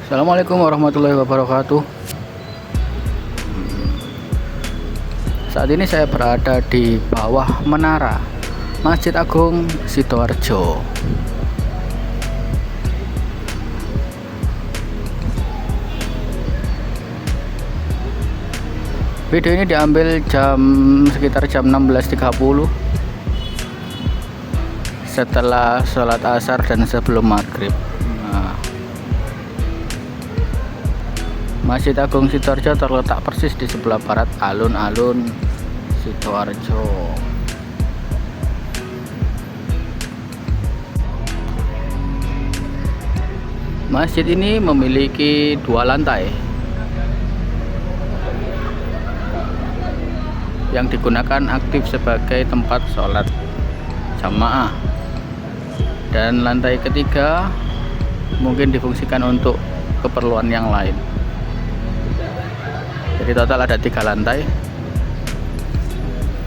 Assalamualaikum warahmatullahi wabarakatuh. Saat ini saya berada di bawah menara Masjid Agung Sidoarjo. Video ini diambil sekitar jam 16.30 setelah sholat asar dan sebelum maghrib. Masjid Agung Sidoarjo terletak persis di sebelah barat alun-alun Sidoarjo. Masjid ini memiliki 2 lantai yang digunakan aktif sebagai tempat sholat jamaah, dan lantai ketiga mungkin difungsikan untuk keperluan yang lain. Jadi total ada 3 lantai.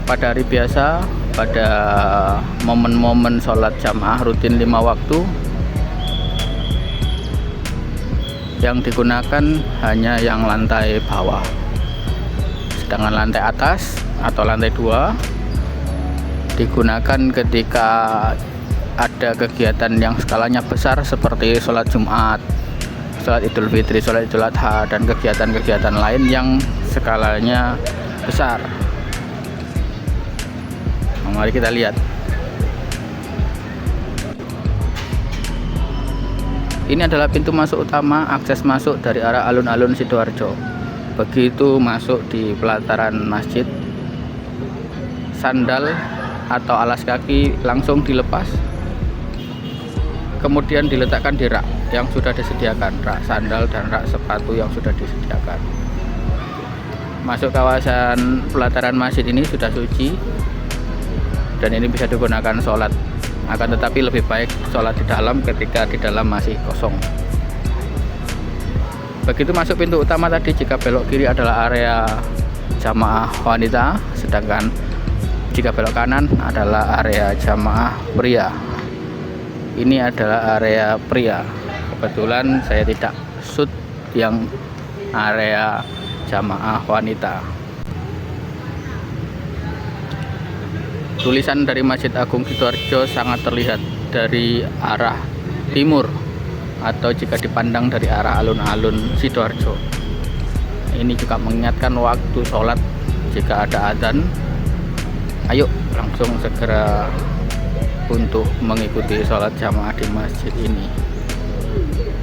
Pada hari biasa, pada momen-momen sholat jamaah rutin 5 waktu, yang digunakan hanya yang lantai bawah. Sedangkan lantai atas atau lantai 2 digunakan ketika ada kegiatan yang skalanya besar seperti sholat Jumat, sholat Idul Fitri, sholat Idul Adha, dan kegiatan-kegiatan lain yang skalanya besar. Nah, mari kita lihat. Ini adalah pintu masuk utama, akses masuk dari arah alun-alun Sidoarjo. Begitu masuk di pelataran masjid, sandal atau alas kaki langsung dilepas, kemudian diletakkan di rak yang sudah disediakan, rak sandal dan rak sepatu yang sudah disediakan. Masuk kawasan pelataran masjid ini sudah suci, dan ini bisa digunakan sholat. Akan tetapi lebih baik sholat di dalam ketika di dalam masih kosong. Begitu masuk pintu utama tadi, jika belok kiri adalah area jamaah wanita, sedangkan jika belok kanan adalah area jamaah pria. Ini adalah area pria. Kebetulan saya tidak shoot yang area jamaah wanita. Tulisan dari Masjid Agung Sidoarjo sangat terlihat dari arah timur, atau jika dipandang dari arah alun-alun Sidoarjo. Ini juga mengingatkan waktu sholat. Jika ada adzan, ayo langsung segera untuk mengikuti sholat jamaah di masjid ini,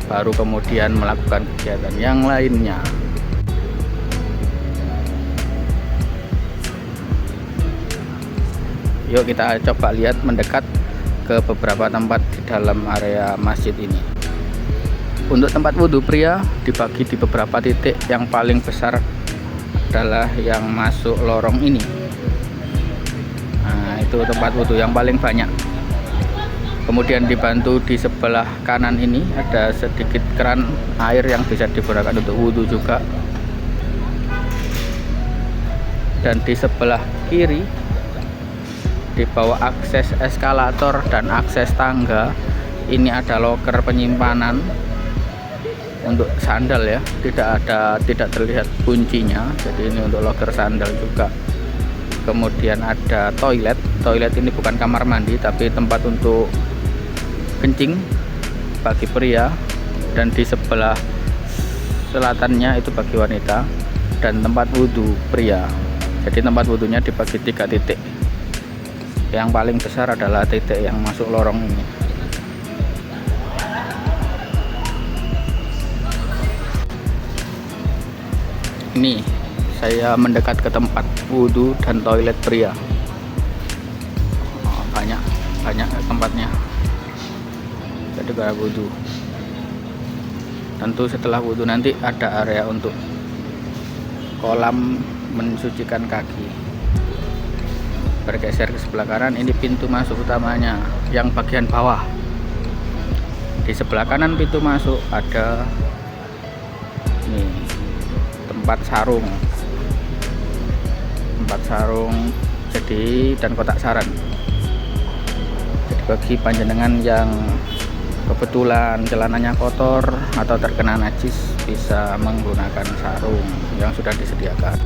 baru kemudian melakukan kegiatan yang lainnya. Yuk kita coba lihat mendekat ke beberapa tempat di dalam area masjid ini. Untuk tempat wudhu pria dibagi di beberapa titik. Yang paling besar adalah yang masuk lorong ini. Nah, itu tempat wudhu yang paling banyak. Kemudian dibantu di sebelah kanan ini ada sedikit keran air yang bisa digunakan untuk wudhu juga. Dan di sebelah kiri, di bawah akses eskalator dan akses tangga, ini ada loker penyimpanan untuk sandal ya. Tidak terlihat kuncinya, jadi ini untuk loker sandal juga. Kemudian ada toilet. Toilet ini bukan kamar mandi tapi tempat untuk kencing bagi pria, dan di sebelah selatannya itu bagi wanita, dan tempat wudhu pria. Jadi tempat wudhunya dibagi 3 titik. Yang paling besar adalah titik yang masuk lorong ini. Ini saya mendekat ke tempat wudhu dan toilet pria. Banyak tempatnya. Jadi kalau wudhu, tentu setelah wudhu nanti ada area untuk kolam mensucikan kaki. Bergeser ke sebelah kanan, ini pintu masuk utamanya yang bagian bawah. Di sebelah kanan pintu masuk ada nih tempat sarung jadi dan kotak saran. Jadi bagi panjenengan yang kebetulan celananya kotor atau terkena najis, bisa menggunakan sarung yang sudah disediakan.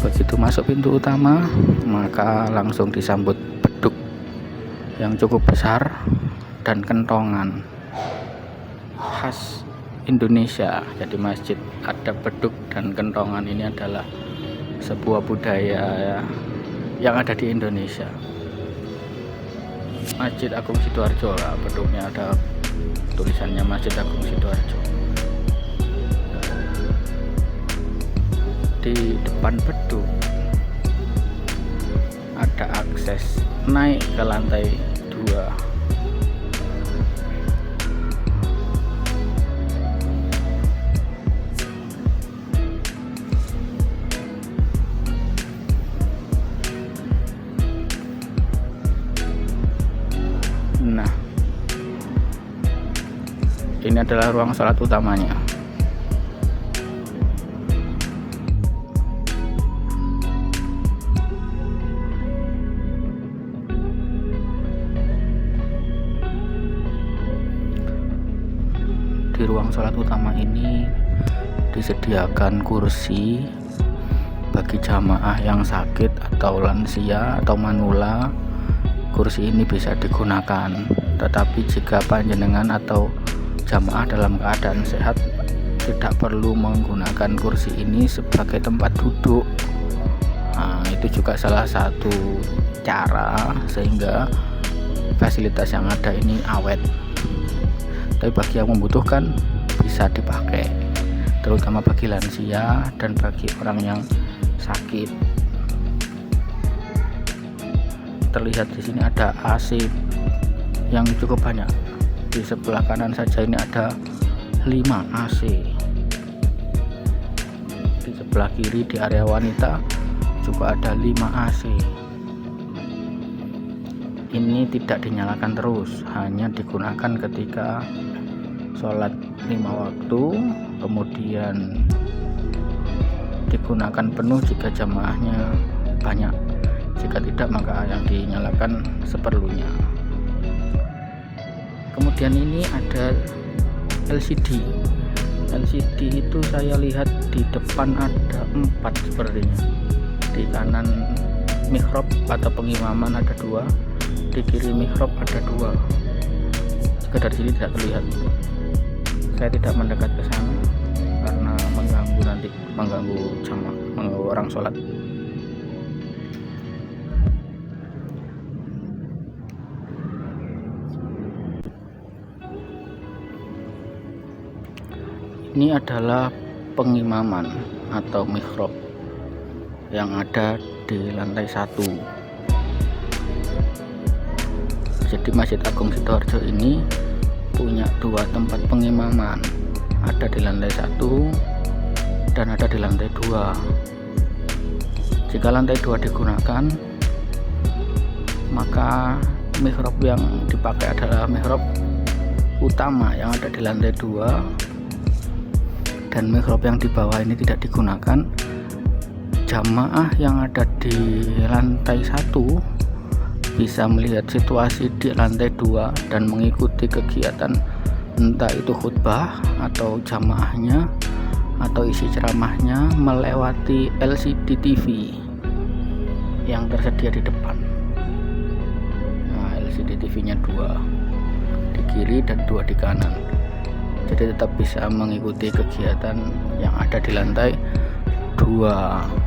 Begitu masuk pintu utama, maka langsung disambut beduk yang cukup besar dan kentongan khas Indonesia. Jadi masjid ada beduk dan kentongan ini adalah sebuah budaya yang ada di Indonesia. Masjid Agung Sidoarjo lah, beduknya ada tulisannya Masjid Agung Sidoarjo. Di depan beduk ada akses naik ke lantai 2. Nah, ini adalah ruang sholat utamanya. Di ruang sholat utama ini disediakan kursi bagi jamaah yang sakit atau lansia atau manula. Kursi ini bisa digunakan, tetapi jika panjenengan atau jamaah dalam keadaan sehat, tidak perlu menggunakan kursi ini sebagai tempat duduk. Nah, itu juga salah satu cara sehingga fasilitas yang ada ini awet. Tapi bagi yang membutuhkan bisa dipakai, terutama bagi lansia dan bagi orang yang sakit. Terlihat di sini ada AC yang cukup banyak. Di sebelah kanan saja ini ada 5 AC. Di sebelah kiri di area wanita juga ada 5 AC. Ini tidak dinyalakan terus, hanya digunakan ketika sholat 5 waktu, kemudian digunakan penuh jika jamaahnya banyak. Jika tidak, maka yang dinyalakan seperlunya. Kemudian ini ada LCD. LCD itu saya lihat di depan ada 4 sepertinya. Di kanan mihrab atau pengimaman ada 2, di kiri mihrab ada 2. Jika dari sini tidak terlihat, saya tidak mendekat ke sana karena mengganggu jamaah, mengganggu orang sholat. Ini adalah pengimaman atau mihrab yang ada di lantai 1. Jadi Masjid Agung Sidoarjo ini punya 2 tempat pengimaman, ada di lantai 1 dan ada di lantai 2. Jika lantai 2 digunakan, maka mihrab yang dipakai adalah mihrab utama yang ada di lantai 2, dan mihrab yang di bawah ini tidak digunakan. Jamaah yang ada di lantai 1 bisa melihat situasi di lantai 2 dan mengikuti kegiatan, entah itu khutbah atau jamaahnya atau isi ceramahnya melewati LCD TV yang tersedia di depan. Nah, LCD TV nya 2 di kiri dan 2 di kanan, jadi tetap bisa mengikuti kegiatan yang ada di lantai 2.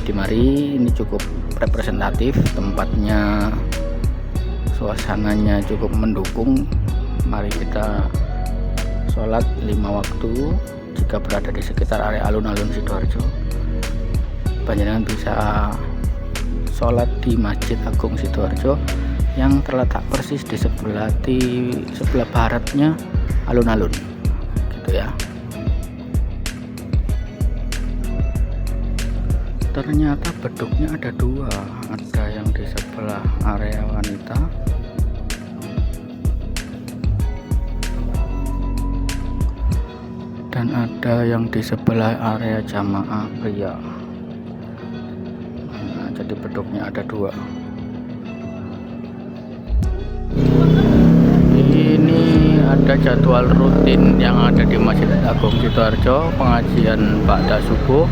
Jadi mari, ini cukup representatif tempatnya, suasananya cukup mendukung. Mari kita sholat 5 waktu jika berada di sekitar area alun-alun Sidoarjo. Panjenengan bisa sholat di Masjid Agung Sidoarjo yang terletak persis di sebelah baratnya alun-alun, gitu ya. Ternyata beduknya ada 2, ada yang di sebelah area wanita dan ada yang di sebelah area jamaah pria. Nah, jadi beduknya ada 2. ada jadwal rutin yang ada di Masjid Agung Sidoarjo, pengajian ba'da subuh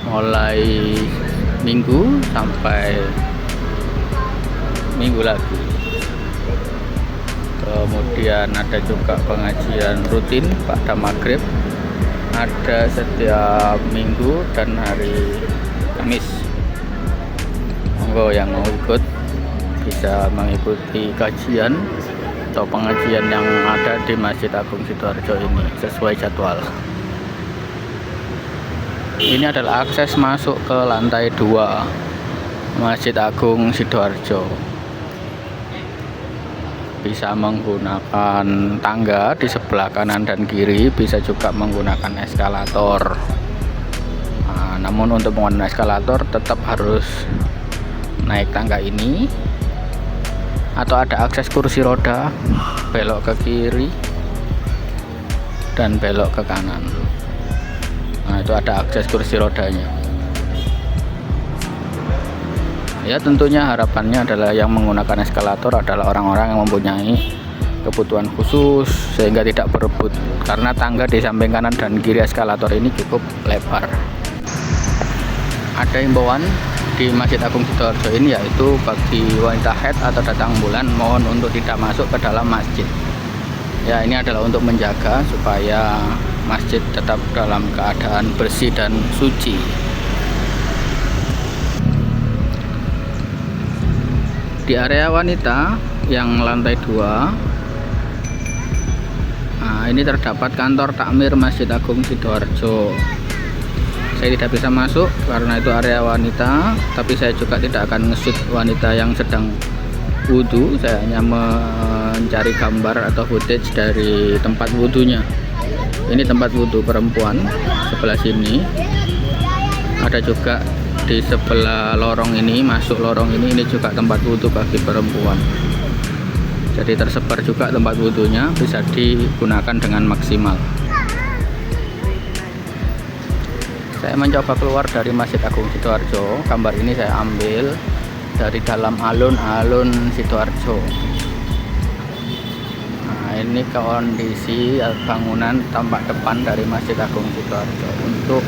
mulai Minggu sampai Minggu lagi. Kemudian ada juga pengajian rutin pada maghrib, ada setiap Minggu dan hari Kamis. Monggo yang mau ikut bisa mengikuti kajian atau pengajian yang ada di Masjid Agung Sidoarjo ini sesuai jadwal. Ini adalah akses masuk ke lantai 2 Masjid Agung Sidoarjo. Bisa menggunakan tangga di sebelah kanan dan kiri, bisa juga menggunakan eskalator. Namun untuk menggunakan eskalator tetap harus naik tangga ini, atau ada akses kursi roda, belok ke kiri dan belok ke kanan. Nah, itu ada akses kursi rodanya. Ya, tentunya harapannya adalah yang menggunakan eskalator adalah orang-orang yang mempunyai kebutuhan khusus sehingga tidak berebut, karena tangga di samping kanan dan kiri eskalator ini cukup lebar. Ada himbauan di Masjid Agung Sidoarjo ini, yaitu bagi wanita haid atau datang bulan mohon untuk tidak masuk ke dalam masjid. Ya, ini adalah untuk menjaga supaya masjid tetap dalam keadaan bersih dan suci. Di area wanita yang lantai 2, ini terdapat kantor takmir Masjid Agung Sidoarjo. Saya tidak bisa masuk karena itu area wanita, tapi saya juga tidak akan nge-shoot wanita yang sedang wudhu. Saya hanya mencari gambar atau footage dari tempat wudhunya. Ini tempat wudhu perempuan sebelah sini. Ada juga di sebelah lorong ini, masuk lorong ini juga tempat wudhu bagi perempuan. Jadi tersebar juga tempat wudhunya, bisa digunakan dengan maksimal. Saya mencoba keluar dari Masjid Agung Sidoarjo. Gambar ini saya ambil dari dalam alun-alun Sidoarjo. Nah, ini kondisi bangunan tampak depan dari Masjid Agung Sidoarjo. Untuk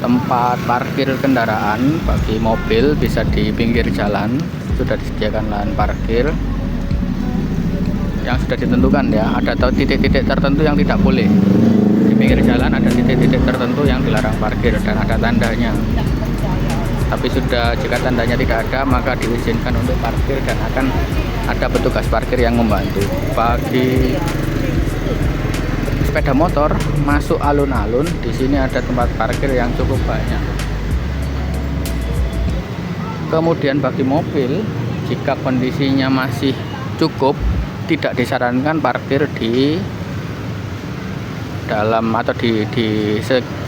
tempat parkir kendaraan bagi mobil bisa di pinggir jalan, sudah disediakan lahan parkir yang sudah ditentukan ya. Ada titik-titik tertentu yang tidak boleh. Di pinggir jalan ada titik-titik tertentu yang dilarang parkir dan ada tandanya. Tapi jika tandanya tidak ada, maka diizinkan untuk parkir dan akan ada petugas parkir yang membantu. Bagi sepeda motor masuk alun-alun, di sini ada tempat parkir yang cukup banyak. Kemudian bagi mobil, jika kondisinya masih cukup, tidak disarankan parkir di dalam atau di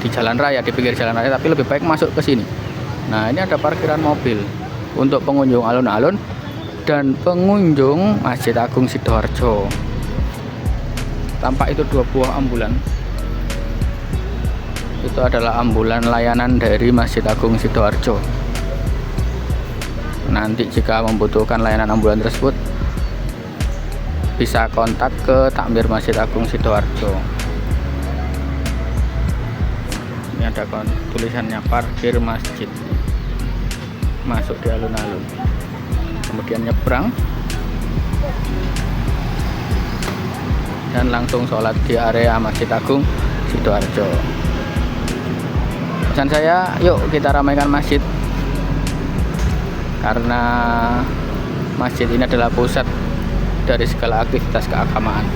jalan raya, di pinggir jalan raya, tapi lebih baik masuk ke sini. Nah, ini ada parkiran mobil untuk pengunjung alun-alun dan pengunjung Masjid Agung Sidoarjo. Tampak itu 2 buah ambulan. Itu adalah ambulan layanan dari Masjid Agung Sidoarjo. Nanti jika membutuhkan layanan ambulan tersebut, bisa kontak ke takmir Masjid Agung Sidoarjo. Ini ada tulisannya parkir masjid, masuk di alun-alun, kemudian nyebrang dan langsung sholat di area Masjid Agung Sidoarjo. Pesan saya, yuk kita ramaikan masjid, karena masjid ini adalah pusat dari segala aktivitas keagamaan.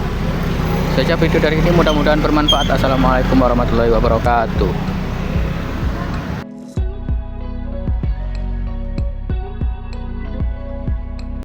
Saja video dari ini, mudah-mudahan bermanfaat. Assalamualaikum warahmatullahi wabarakatuh.